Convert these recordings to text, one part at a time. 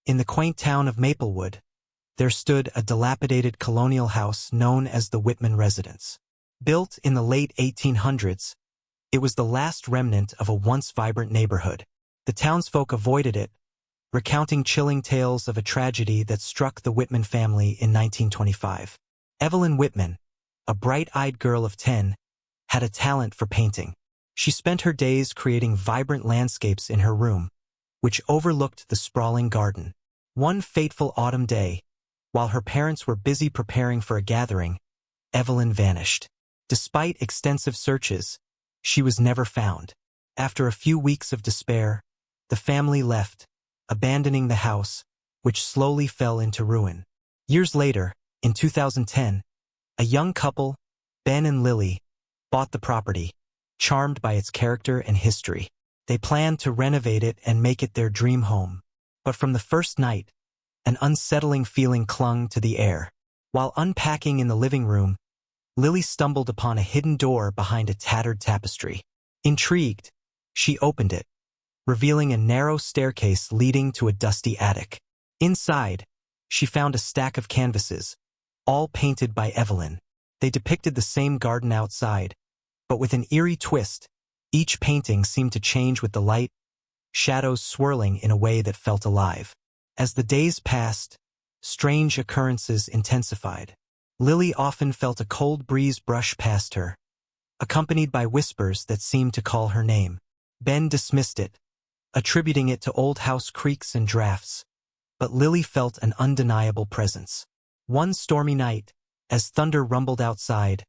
In the quaint town of Maplewood, there stood a dilapidated colonial house known as the Whitman residence. Built in the late 1800s, it was the last remnant of a once vibrant neighborhood. The townsfolk avoided it, recounting chilling tales of a tragedy that struck the Whitman family in 1925. Evelyn Whitman, a bright-eyed girl of 10, had a talent for painting. She spent her days creating vibrant landscapes in her room, which overlooked the sprawling garden. One fateful autumn day, while her parents were busy preparing for a gathering, Evelyn vanished. Despite extensive searches, she was never found. After a few weeks of despair, the family left, abandoning the house, which slowly fell into ruin. Years later, in 2010, a young couple, Ben and Lily, bought the property, charmed by its character and history. They planned to renovate it and make it their dream home. But from the first night, an unsettling feeling clung to the air. While unpacking in the living room, Lily stumbled upon a hidden door behind a tattered tapestry. Intrigued, she opened it, revealing a narrow staircase leading to a dusty attic. Inside, she found a stack of canvases, all painted by Evelyn. They depicted the same garden outside, but with an eerie twist. Each painting seemed to change with the light, shadows swirling in a way that felt alive. As the days passed, strange occurrences intensified. Lily often felt a cold breeze brush past her, accompanied by whispers that seemed to call her name. Ben dismissed it, attributing it to old house creaks and drafts, but Lily felt an undeniable presence. One stormy night, as thunder rumbled outside,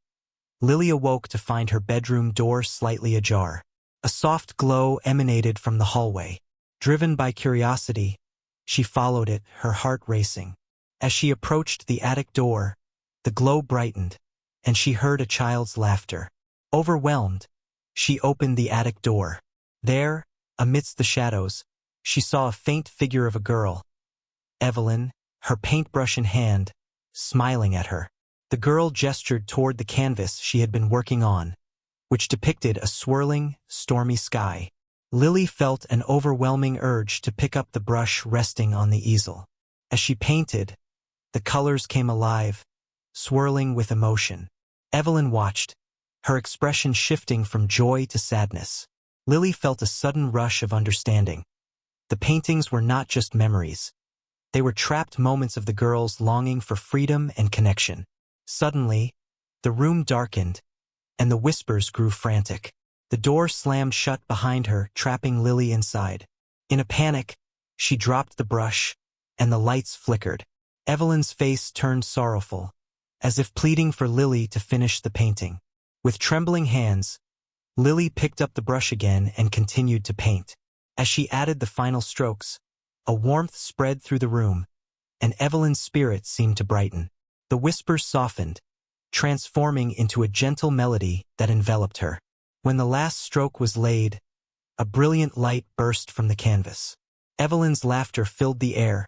Lily awoke to find her bedroom door slightly ajar. A soft glow emanated from the hallway. Driven by curiosity, she followed it, her heart racing. As she approached the attic door, the glow brightened, and she heard a child's laughter. Overwhelmed, she opened the attic door. There, amidst the shadows, she saw a faint figure of a girl, Evelyn, her paintbrush in hand, smiling at her. The girl gestured toward the canvas she had been working on, which depicted a swirling, stormy sky. Lily felt an overwhelming urge to pick up the brush resting on the easel. As she painted, the colors came alive, swirling with emotion. Evelyn watched, her expression shifting from joy to sadness. Lily felt a sudden rush of understanding. The paintings were not just memories. They were trapped moments of the girl's longing for freedom and connection. Suddenly, the room darkened, and the whispers grew frantic. The door slammed shut behind her, trapping Lily inside. In a panic, she dropped the brush, and the lights flickered. Evelyn's face turned sorrowful, as if pleading for Lily to finish the painting. With trembling hands, Lily picked up the brush again and continued to paint. As she added the final strokes, a warmth spread through the room, and Evelyn's spirit seemed to brighten. The whispers softened, transforming into a gentle melody that enveloped her. When the last stroke was laid, a brilliant light burst from the canvas. Evelyn's laughter filled the air,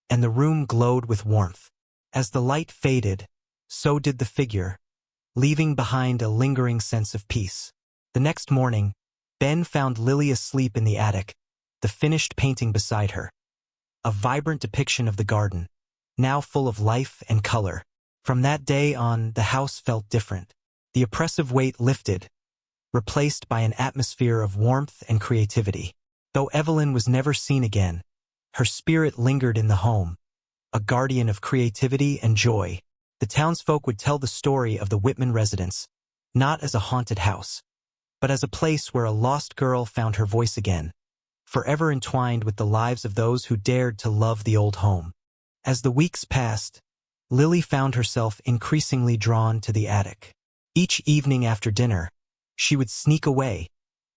and the room glowed with warmth. As the light faded, so did the figure, leaving behind a lingering sense of peace. The next morning, Ben found Lily asleep in the attic, the finished painting beside her. A vibrant depiction of the garden, now full of life and color. From that day on, the house felt different. The oppressive weight lifted, replaced by an atmosphere of warmth and creativity. Though Evelyn was never seen again, her spirit lingered in the home, a guardian of creativity and joy. The townsfolk would tell the story of the Whitman residence, not as a haunted house, but as a place where a lost girl found her voice again, forever entwined with the lives of those who dared to love the old home. As the weeks passed, Lily found herself increasingly drawn to the attic. Each evening after dinner, she would sneak away,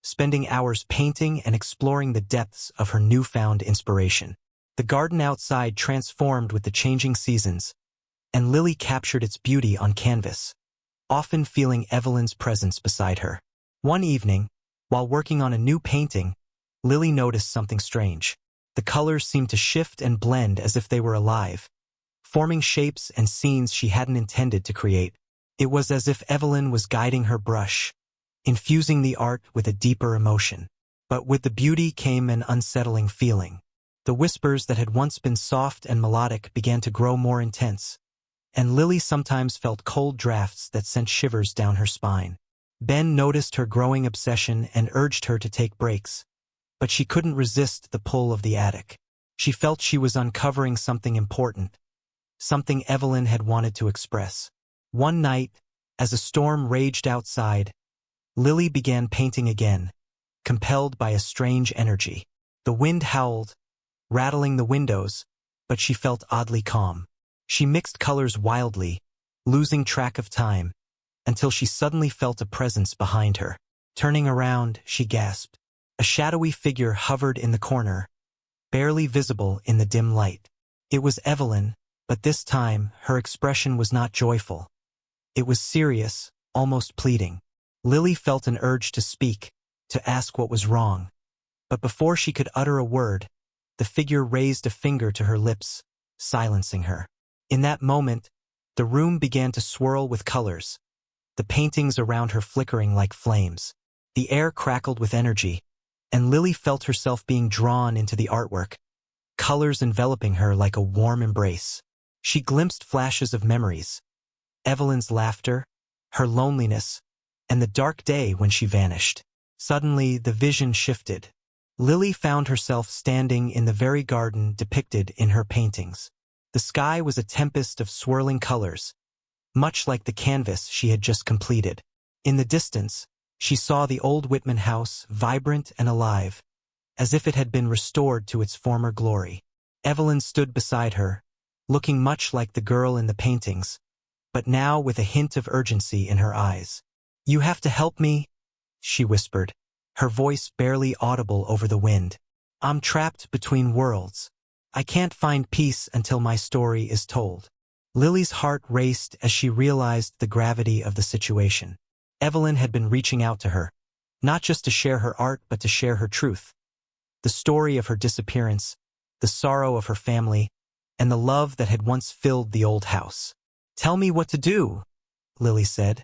spending hours painting and exploring the depths of her newfound inspiration. The garden outside transformed with the changing seasons, and Lily captured its beauty on canvas, often feeling Evelyn's presence beside her. One evening, while working on a new painting, Lily noticed something strange. The colors seemed to shift and blend as if they were alive, forming shapes and scenes she hadn't intended to create. It was as if Evelyn was guiding her brush, infusing the art with a deeper emotion. But with the beauty came an unsettling feeling. The whispers that had once been soft and melodic began to grow more intense, and Lily sometimes felt cold drafts that sent shivers down her spine. Ben noticed her growing obsession and urged her to take breaks, but she couldn't resist the pull of the attic. She felt she was uncovering something important, something Evelyn had wanted to express. One night, as a storm raged outside, Lily began painting again, compelled by a strange energy. The wind howled, rattling the windows, but she felt oddly calm. She mixed colors wildly, losing track of time, until she suddenly felt a presence behind her. Turning around, she gasped. A shadowy figure hovered in the corner, barely visible in the dim light. It was Evelyn, but this time her expression was not joyful. It was serious, almost pleading. Lily felt an urge to speak, to ask what was wrong. But before she could utter a word, the figure raised a finger to her lips, silencing her. In that moment, the room began to swirl with colors, the paintings around her flickering like flames. The air crackled with energy, and Lily felt herself being drawn into the artwork, colors enveloping her like a warm embrace. She glimpsed flashes of memories, Evelyn's laughter, her loneliness, and the dark day when she vanished. Suddenly, the vision shifted. Lily found herself standing in the very garden depicted in her paintings. The sky was a tempest of swirling colors, much like the canvas she had just completed. In the distance, she saw the old Whitman house, vibrant and alive, as if it had been restored to its former glory. Evelyn stood beside her, looking much like the girl in the paintings, but now with a hint of urgency in her eyes. "You have to help me," she whispered, her voice barely audible over the wind. "I'm trapped between worlds. I can't find peace until my story is told." Lily's heart raced as she realized the gravity of the situation. Evelyn had been reaching out to her, not just to share her art but to share her truth. The story of her disappearance, the sorrow of her family, and the love that had once filled the old house. "Tell me what to do," Lily said,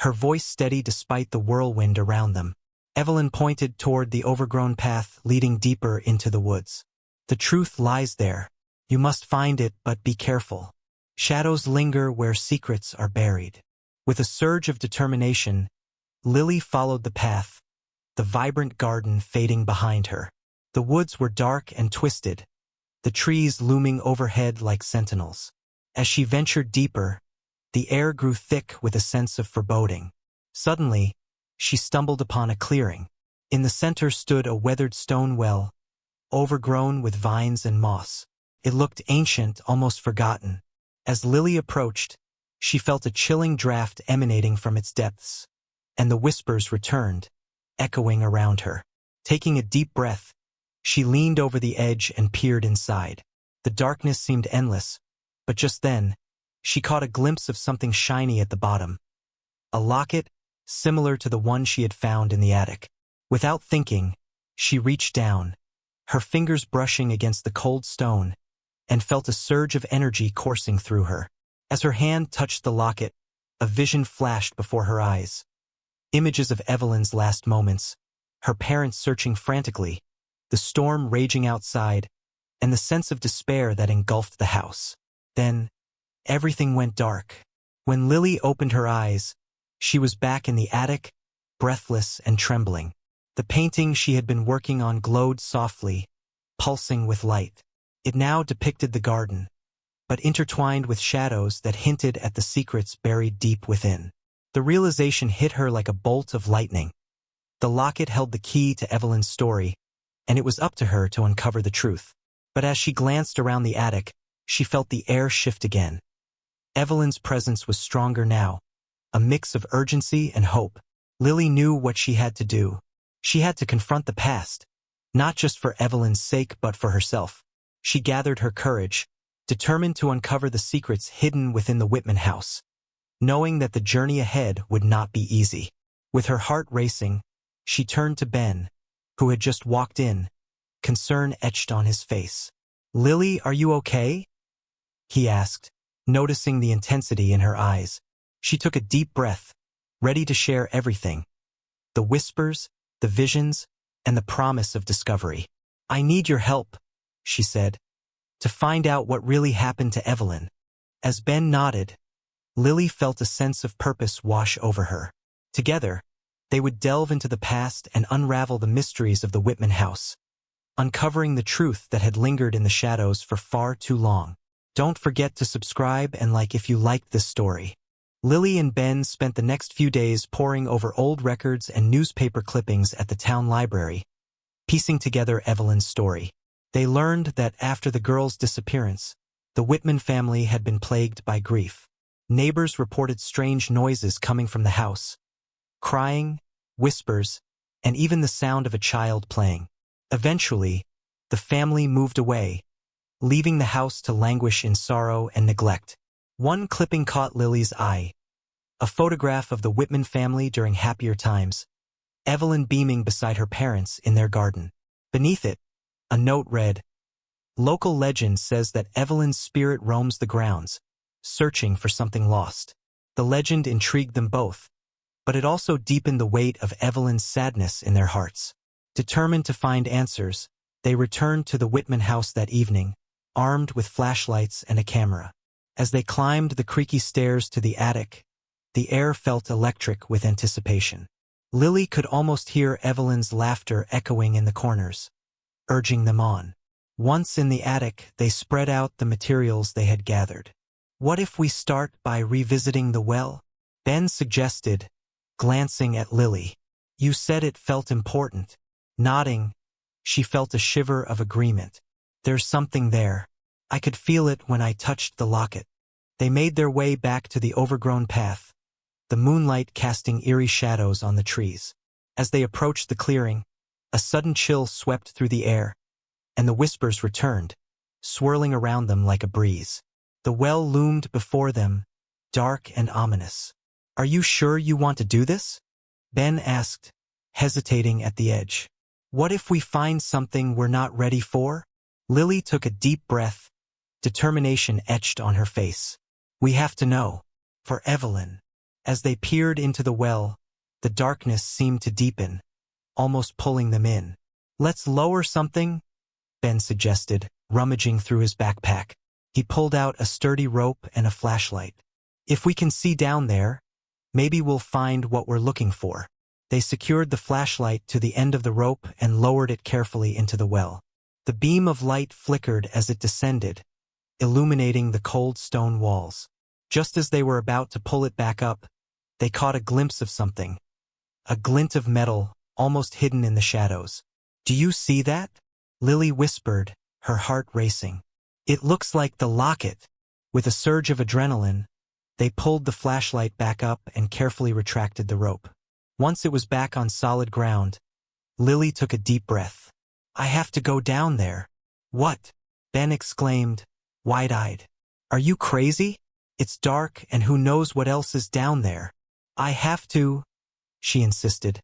her voice steady despite the whirlwind around them. Evelyn pointed toward the overgrown path leading deeper into the woods. "The truth lies there. You must find it, but be careful. Shadows linger where secrets are buried." With a surge of determination, Lily followed the path, the vibrant garden fading behind her. The woods were dark and twisted, the trees looming overhead like sentinels. As she ventured deeper, the air grew thick with a sense of foreboding. Suddenly, she stumbled upon a clearing. In the center stood a weathered stone well, overgrown with vines and moss. It looked ancient, almost forgotten. As Lily approached, she felt a chilling draft emanating from its depths, and the whispers returned, echoing around her. Taking a deep breath, she leaned over the edge and peered inside. The darkness seemed endless, but just then, she caught a glimpse of something shiny at the bottom. A locket, similar to the one she had found in the attic. Without thinking, she reached down, her fingers brushing against the cold stone, and felt a surge of energy coursing through her. As her hand touched the locket, a vision flashed before her eyes. Images of Evelyn's last moments, her parents searching frantically, the storm raging outside, and the sense of despair that engulfed the house. Then, everything went dark. When Lily opened her eyes, she was back in the attic, breathless and trembling. The painting she had been working on glowed softly, pulsing with light. It now depicted the garden, but intertwined with shadows that hinted at the secrets buried deep within. The realization hit her like a bolt of lightning. The locket held the key to Evelyn's story, and it was up to her to uncover the truth. But as she glanced around the attic, she felt the air shift again. Evelyn's presence was stronger now, a mix of urgency and hope. Lily knew what she had to do. She had to confront the past, not just for Evelyn's sake but for herself. She gathered her courage, determined to uncover the secrets hidden within the Whitman house, knowing that the journey ahead would not be easy. With her heart racing, she turned to Ben, who had just walked in, concern etched on his face. "Lily, are you okay?" he asked, noticing the intensity in her eyes. She took a deep breath, ready to share everything. The whispers, the visions, and the promise of discovery. "I need your help," she said, to find out what really happened to Evelyn. As Ben nodded, Lily felt a sense of purpose wash over her. Together, they would delve into the past and unravel the mysteries of the Whitman house, uncovering the truth that had lingered in the shadows for far too long. Don't forget to subscribe and like if you liked this story. Lily and Ben spent the next few days poring over old records and newspaper clippings at the town library, piecing together Evelyn's story. They learned that after the girl's disappearance, the Whitman family had been plagued by grief. Neighbors reported strange noises coming from the house, crying, whispers, and even the sound of a child playing. Eventually, the family moved away, leaving the house to languish in sorrow and neglect. One clipping caught Lily's eye, a photograph of the Whitman family during happier times, Evelyn beaming beside her parents in their garden. Beneath it, a note read, "Local legend says that Evelyn's spirit roams the grounds, searching for something lost." The legend intrigued them both, but it also deepened the weight of Evelyn's sadness in their hearts. Determined to find answers, they returned to the Whitman house that evening, armed with flashlights and a camera. As they climbed the creaky stairs to the attic, the air felt electric with anticipation. Lily could almost hear Evelyn's laughter echoing in the corners, urging them on. Once in the attic, they spread out the materials they had gathered. "What if we start by revisiting the well?" Ben suggested, glancing at Lily. "You said it felt important." Nodding, she felt a shiver of agreement. "There's something there. I could feel it when I touched the locket." They made their way back to the overgrown path, the moonlight casting eerie shadows on the trees. As they approached the clearing, a sudden chill swept through the air, and the whispers returned, swirling around them like a breeze. The well loomed before them, dark and ominous. "Are you sure you want to do this?" Ben asked, hesitating at the edge. "What if we find something we're not ready for?" Lily took a deep breath, determination etched on her face. "We have to know. For Evelyn." As they peered into the well, the darkness seemed to deepen, almost pulling them in. "Let's lower something," Ben suggested, rummaging through his backpack. He pulled out a sturdy rope and a flashlight. "If we can see down there, maybe we'll find what we're looking for." They secured the flashlight to the end of the rope and lowered it carefully into the well. The beam of light flickered as it descended, illuminating the cold stone walls. Just as they were about to pull it back up, they caught a glimpse of something. A glint of metal, almost hidden in the shadows. "Do you see that?" Lily whispered, her heart racing. "It looks like the locket." With a surge of adrenaline, they pulled the flashlight back up and carefully retracted the rope. Once it was back on solid ground, Lily took a deep breath. "I have to go down there." "What?" Ben exclaimed, wide-eyed. "Are you crazy? It's dark and who knows what else is down there." "I have to," she insisted,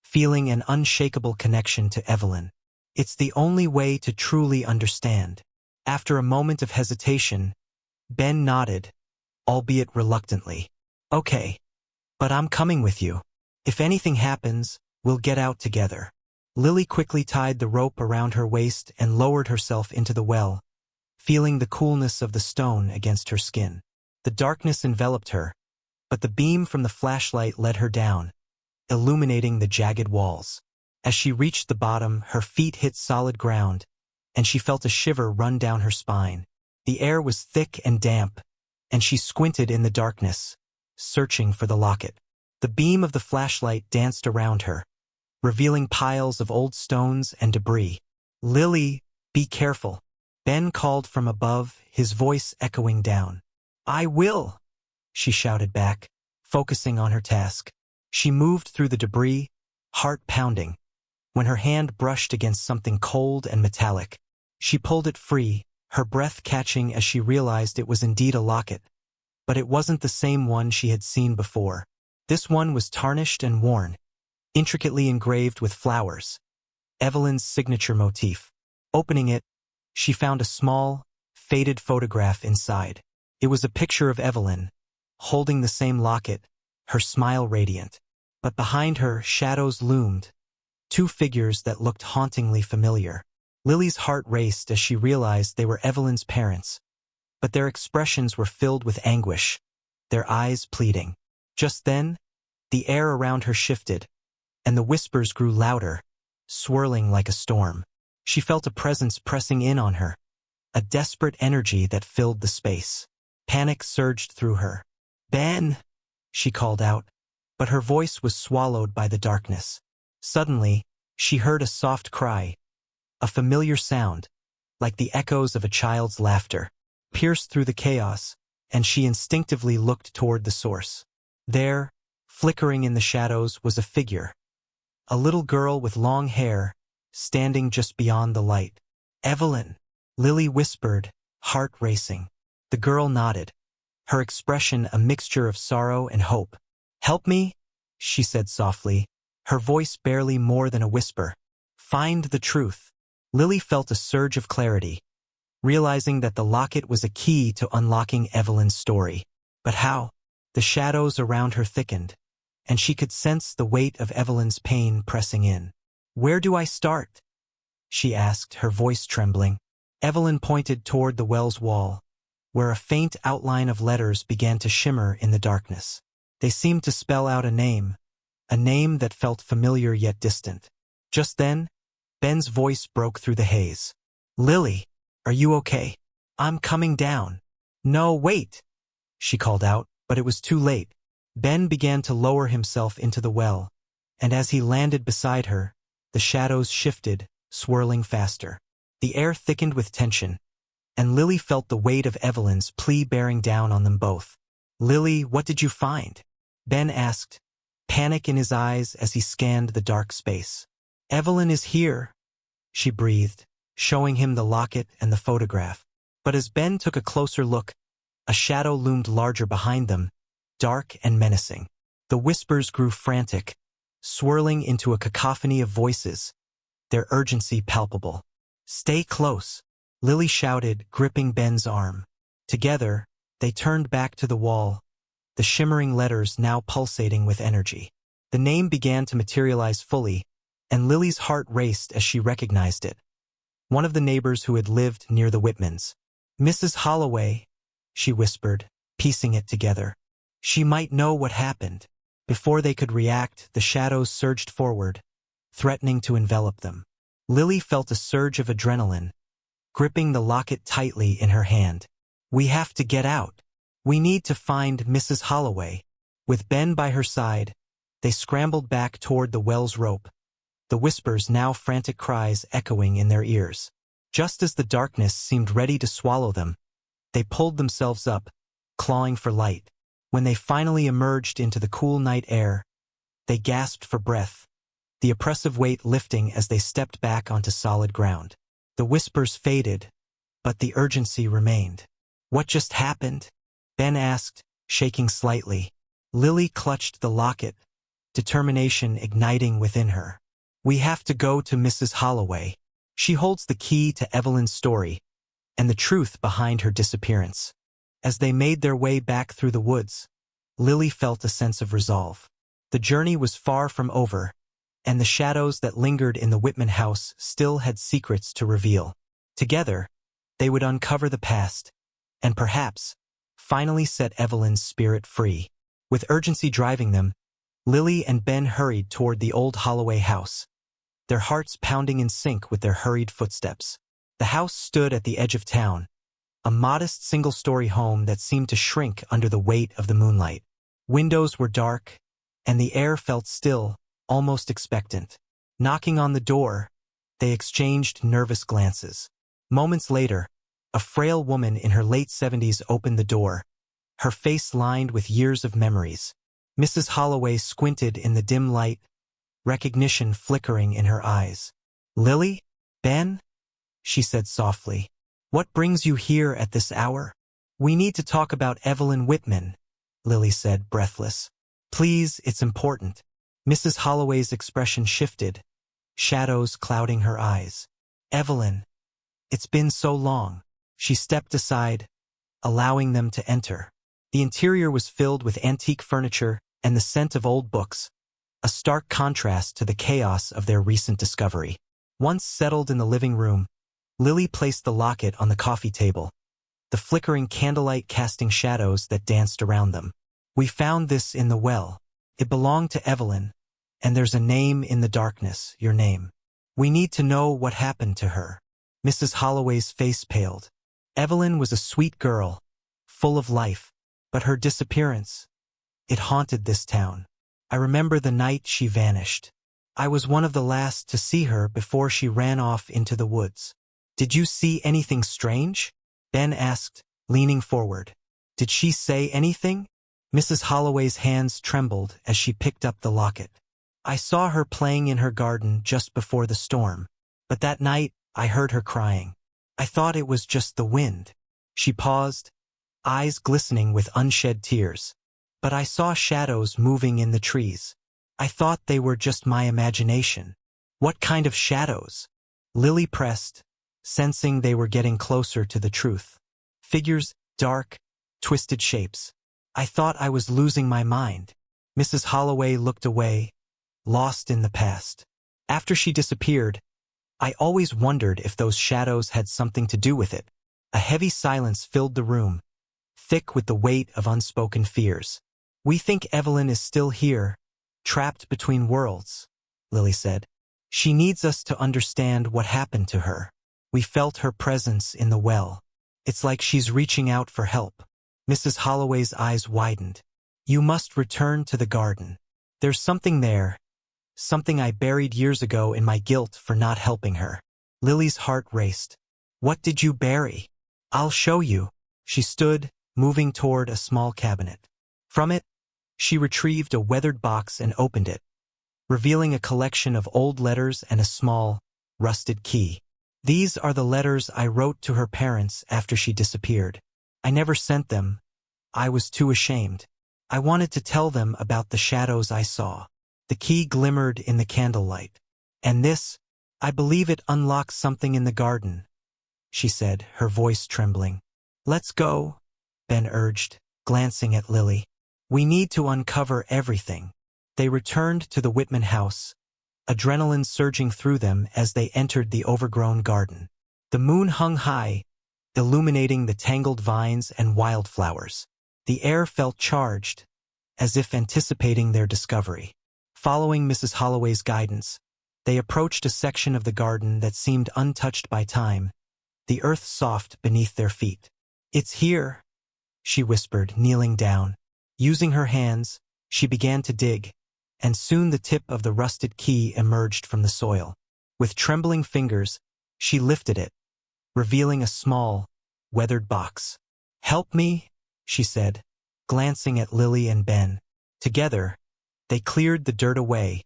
feeling an unshakable connection to Evelyn. "It's the only way to truly understand." After a moment of hesitation, Ben nodded, albeit reluctantly. "Okay, but I'm coming with you. If anything happens, we'll get out together." Lily quickly tied the rope around her waist and lowered herself into the well, feeling the coolness of the stone against her skin. The darkness enveloped her, but the beam from the flashlight led her down, illuminating the jagged walls. As she reached the bottom, her feet hit solid ground, and she felt a shiver run down her spine. The air was thick and damp, and she squinted in the darkness, searching for the locket. The beam of the flashlight danced around her, revealing piles of old stones and debris. "Lily, be careful," Ben called from above, his voice echoing down. "I will," she shouted back, focusing on her task. She moved through the debris, heart pounding, when her hand brushed against something cold and metallic. She pulled it free, her breath catching as she realized it was indeed a locket. But it wasn't the same one she had seen before. This one was tarnished and worn, intricately engraved with flowers, Evelyn's signature motif. Opening it, she found a small, faded photograph inside. It was a picture of Evelyn, holding the same locket, her smile radiant. But behind her, shadows loomed, two figures that looked hauntingly familiar. Lily's heart raced as she realized they were Evelyn's parents, but their expressions were filled with anguish, their eyes pleading. Just then, the air around her shifted, and the whispers grew louder, swirling like a storm. She felt a presence pressing in on her, a desperate energy that filled the space. Panic surged through her. "Ben!" she called out, but her voice was swallowed by the darkness. Suddenly, she heard a soft cry, a familiar sound, like the echoes of a child's laughter, pierced through the chaos, and she instinctively looked toward the source. There, flickering in the shadows, was a figure, a little girl with long hair, standing just beyond the light. "Evelyn," Lily whispered, heart racing. The girl nodded, her expression a mixture of sorrow and hope. "Help me," she said softly, her voice barely more than a whisper. "Find the truth." Lily felt a surge of clarity, realizing that the locket was a key to unlocking Evelyn's story. But how? The shadows around her thickened, and she could sense the weight of Evelyn's pain pressing in. "Where do I start?" she asked, her voice trembling. Evelyn pointed toward the well's wall, where a faint outline of letters began to shimmer in the darkness. They seemed to spell out a name that felt familiar yet distant. Just then, Ben's voice broke through the haze. "Lily, are you okay? I'm coming down." "No, wait," she called out, but it was too late. Ben began to lower himself into the well, and as he landed beside her, the shadows shifted, swirling faster. The air thickened with tension, and Lily felt the weight of Evelyn's plea bearing down on them both. "Lily, what did you find?" Ben asked, panic in his eyes as he scanned the dark space. "Evelyn is here," she breathed, showing him the locket and the photograph. But as Ben took a closer look, a shadow loomed larger behind them, dark and menacing. The whispers grew frantic, swirling into a cacophony of voices, their urgency palpable. "Stay close," Lily shouted, gripping Ben's arm. Together, they turned back to the wall, the shimmering letters now pulsating with energy. The name began to materialize fully, and Lily's heart raced as she recognized it. One of the neighbors who had lived near the Whitmans. "Mrs. Holloway," she whispered, piecing it together. "She might know what happened." Before they could react, the shadows surged forward, threatening to envelop them. Lily felt a surge of adrenaline, gripping the locket tightly in her hand. "We have to get out. We need to find Mrs. Holloway." With Ben by her side, they scrambled back toward the well's rope, the whispers now frantic cries echoing in their ears. Just as the darkness seemed ready to swallow them, they pulled themselves up, clawing for light. When they finally emerged into the cool night air, they gasped for breath, the oppressive weight lifting as they stepped back onto solid ground. The whispers faded, but the urgency remained. "What just happened?" Ben asked, shaking slightly. Lily clutched the locket, determination igniting within her. "We have to go to Mrs. Holloway. She holds the key to Evelyn's story and the truth behind her disappearance." As they made their way back through the woods, Lily felt a sense of resolve. The journey was far from over, and the shadows that lingered in the Whitman house still had secrets to reveal. Together, they would uncover the past, and perhaps finally set Evelyn's spirit free. With urgency driving them, Lily and Ben hurried toward the old Holloway house, their hearts pounding in sync with their hurried footsteps. The house stood at the edge of town, a modest single-story home that seemed to shrink under the weight of the moonlight. Windows were dark, and the air felt still, almost expectant. Knocking on the door, they exchanged nervous glances. Moments later, a frail woman in her late 70s opened the door, her face lined with years of memories. Mrs. Holloway squinted in the dim light, recognition flickering in her eyes. "Lily? Ben?" she said softly. "What brings you here at this hour?" "We need to talk about Evelyn Whitman," Lily said, breathless. "Please, it's important." Mrs. Holloway's expression shifted, shadows clouding her eyes. "Evelyn, it's been so long." She stepped aside, allowing them to enter. The interior was filled with antique furniture and the scent of old books, a stark contrast to the chaos of their recent discovery. Once settled in the living room, Lily placed the locket on the coffee table, the flickering candlelight casting shadows that danced around them. We found this in the well. It belonged to Evelyn, and there's a name in the darkness, your name. We need to know what happened to her. Mrs. Holloway's face paled. Evelyn was a sweet girl, full of life, but her disappearance, it haunted this town. I remember the night she vanished. I was one of the last to see her before she ran off into the woods. Did you see anything strange? Ben asked, leaning forward. Did she say anything? Mrs. Holloway's hands trembled as she picked up the locket. I saw her playing in her garden just before the storm, but that night I heard her crying. I thought it was just the wind. She paused, eyes glistening with unshed tears. But I saw shadows moving in the trees. I thought they were just my imagination. What kind of shadows? Lily pressed, sensing they were getting closer to the truth. Figures, dark, twisted shapes. I thought I was losing my mind. Mrs. Holloway looked away, lost in the past. After she disappeared, I always wondered if those shadows had something to do with it. A heavy silence filled the room, thick with the weight of unspoken fears. We think Evelyn is still here, trapped between worlds, Lily said. She needs us to understand what happened to her. We felt her presence in the well. It's like she's reaching out for help. Mrs. Holloway's eyes widened. You must return to the garden. There's something there, something I buried years ago in my guilt for not helping her. Lily's heart raced. What did you bury? I'll show you. She stood, moving toward a small cabinet. From it, she retrieved a weathered box and opened it, revealing a collection of old letters and a small, rusted key. These are the letters I wrote to her parents after she disappeared. I never sent them. I was too ashamed. I wanted to tell them about the shadows I saw. The key glimmered in the candlelight. And this, I believe it unlocks something in the garden, she said, her voice trembling. Let's go, Ben urged, glancing at Lily. We need to uncover everything. They returned to the Whitman house, adrenaline surging through them as they entered the overgrown garden. The moon hung high, illuminating the tangled vines and wildflowers. The air felt charged, as if anticipating their discovery. Following Mrs. Holloway's guidance, they approached a section of the garden that seemed untouched by time, the earth soft beneath their feet. It's here, she whispered, kneeling down. Using her hands, she began to dig, and soon the tip of the rusted key emerged from the soil. With trembling fingers, she lifted it, revealing a small, weathered box. Help me, she said, glancing at Lily and Ben. Together, they cleared the dirt away,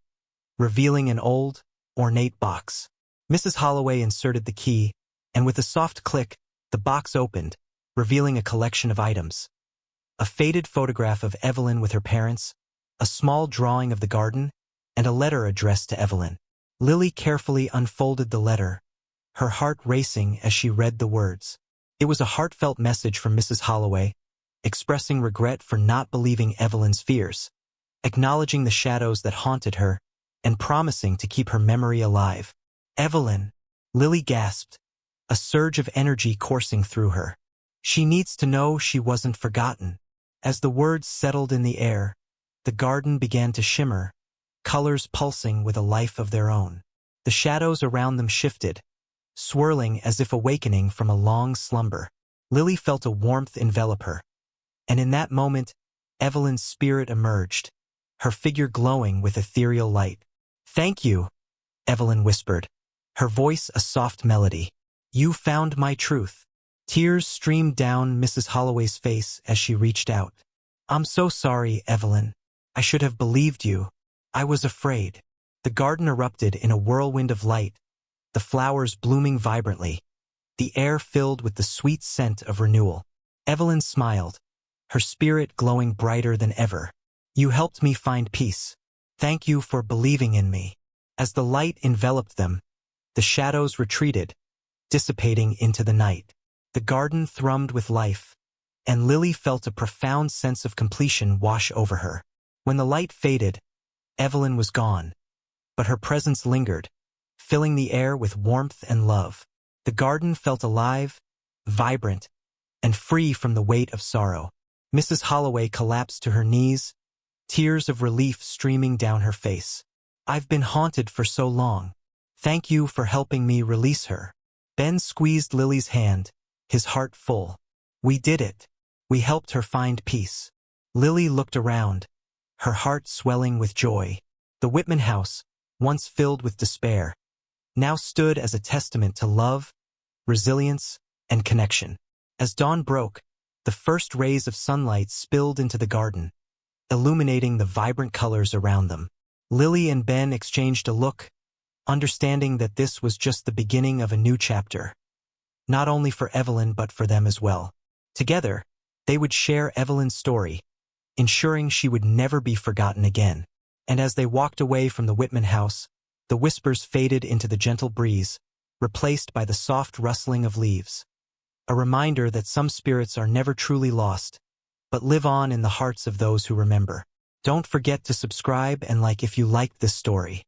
revealing an old, ornate box. Mrs. Holloway inserted the key, and with a soft click, the box opened, revealing a collection of items. A faded photograph of Evelyn with her parents, a small drawing of the garden, and a letter addressed to Evelyn. Lily carefully unfolded the letter, her heart racing as she read the words. It was a heartfelt message from Mrs. Holloway, expressing regret for not believing Evelyn's fears, acknowledging the shadows that haunted her, and promising to keep her memory alive. Evelyn, Lily gasped, a surge of energy coursing through her. She needs to know she wasn't forgotten. As the words settled in the air, the garden began to shimmer, colors pulsing with a life of their own. The shadows around them shifted, swirling as if awakening from a long slumber. Lily felt a warmth envelop her, and in that moment, Evelyn's spirit emerged, her figure glowing with ethereal light. Thank you, Evelyn whispered, her voice a soft melody. You found my truth. Tears streamed down Mrs. Holloway's face as she reached out. I'm so sorry, Evelyn. I should have believed you. I was afraid. The garden erupted in a whirlwind of light, the flowers blooming vibrantly, the air filled with the sweet scent of renewal. Evelyn smiled, her spirit glowing brighter than ever. You helped me find peace. Thank you for believing in me. As the light enveloped them, the shadows retreated, dissipating into the night. The garden thrummed with life, and Lily felt a profound sense of completion wash over her. When the light faded, Evelyn was gone, but her presence lingered, filling the air with warmth and love. The garden felt alive, vibrant, and free from the weight of sorrow. Mrs. Holloway collapsed to her knees, tears of relief streaming down her face. "I've been haunted for so long. Thank you for helping me release her." Ben squeezed Lily's hand, his heart full. "We did it. We helped her find peace." Lily looked around, her heart swelling with joy. The Whitman house, once filled with despair, now stood as a testament to love, resilience, and connection. As dawn broke, the first rays of sunlight spilled into the garden, illuminating the vibrant colors around them. Lily and Ben exchanged a look, understanding that this was just the beginning of a new chapter, not only for Evelyn but for them as well. Together, they would share Evelyn's story, ensuring she would never be forgotten again. And as they walked away from the Whitman house, the whispers faded into the gentle breeze, replaced by the soft rustling of leaves. A reminder that some spirits are never truly lost, but live on in the hearts of those who remember. Don't forget to subscribe and like if you liked this story.